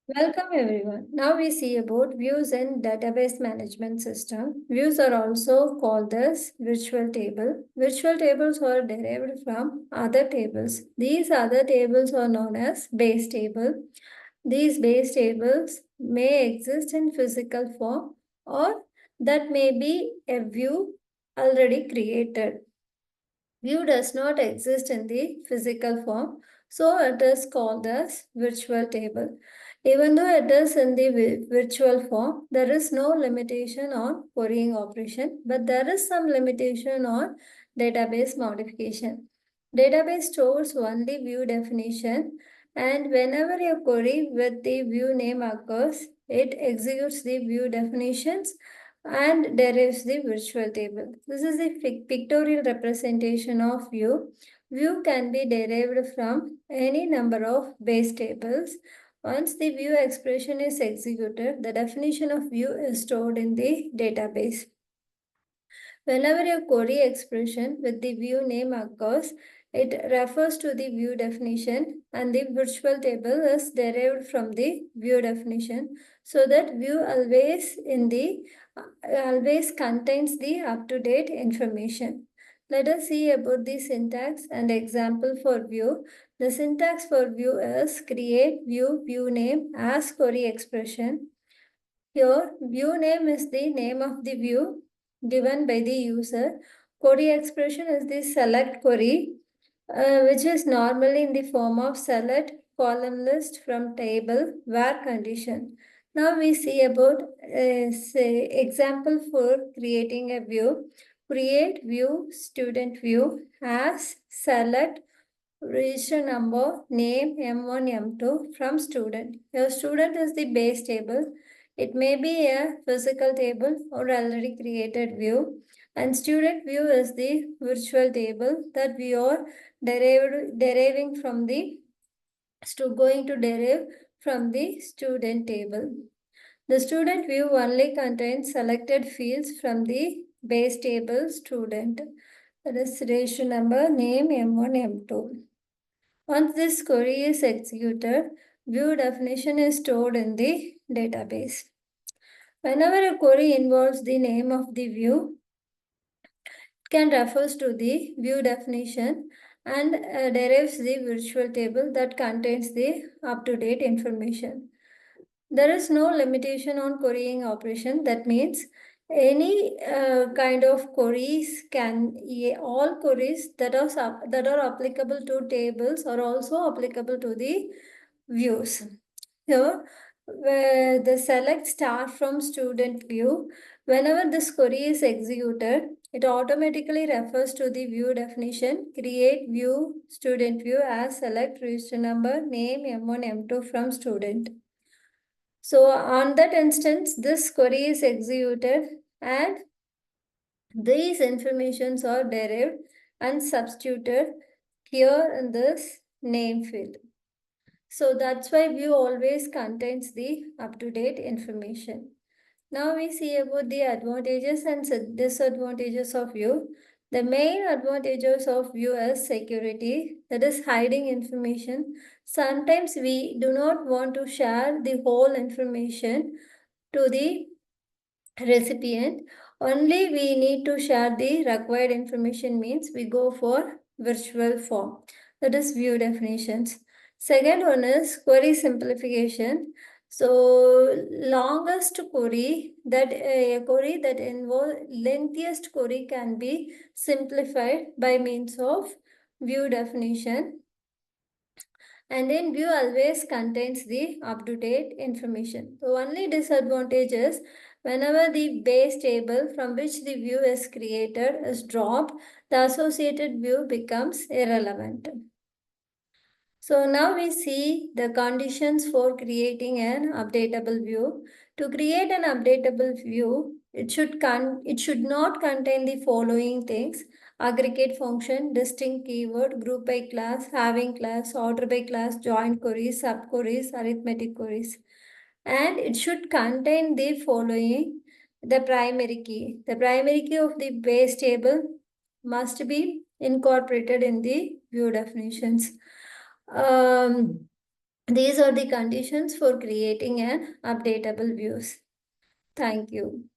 Welcome everyone. Now we see about views in database management system. Views are also called as virtual table. Virtual tables are derived from other tables. These other tables are known as base table. These base tables may exist in physical form or that may be a view already created. View does not exist in the physical form, so it is called as virtual table. Even though it is in the virtual form, there is no limitation on querying operation, but there is some limitation on database modification. Database stores only view definition, and whenever a query with the view name occurs, it executes the view definitions and derives the virtual table. This is the pictorial representation of view. View can be derived from any number of base tables. Once the view expression is executed, the definition of view is stored in the database. Whenever a query expression with the view name occurs, it refers to the view definition and the virtual table is derived from the view definition so that view always contains the up-to-date information. Let us see about the syntax and example for view. The syntax for view is create view name as query expression. Here, view name is the name of the view given by the user. Query expression is the select query, which is normally in the form of select column list from table where condition. Now we see about say example for creating a view. Create view student view as select register number, name M1, M2 from student. Your student is the base table. It may be a physical table or already created view. And student view is the virtual table that we are deriving from the going to derive from the student table. The student view only contains selected fields from the base table student. That is registration number, name M1, M2. Once this query is executed, view definition is stored in the database. Whenever a query involves the name of the view, it can refers to the view definition and derives the virtual table that contains the up-to-date information. There is no limitation on querying operation. That means any kind of queries all queries that are applicable to tables are also applicable to the views. Here, where the select star from student view, whenever this query is executed, it automatically refers to the view definition, create view student view as select register number, name M1, M2 from student. So on that instance, this query is executed and these informations are derived and substituted here in this name field. So that's why view always contains the up-to-date information. Now we see about the advantages and disadvantages of view. The main advantages of view is security, that is hiding information. Sometimes we do not want to share the whole information to the recipient. Only we need to share the required information means we go for virtual form. That is view definitions. Second one is query simplification. So longest query that a query that involves lengthiest query can be simplified by means of view definition. And then view always contains the up-to-date information. The only disadvantage is whenever the base table from which the view is created is dropped, the associated view becomes irrelevant. So now we see the conditions for creating an updatable view. To create an updatable view, it should not contain the following things: aggregate function, distinct keyword, group by class, having class, order by class, joint queries, subqueries, arithmetic queries. And it should contain the following: the primary key. The primary key of the base table must be incorporated in the view definitions. Um, These are the conditions for creating an updatable views. Thank you.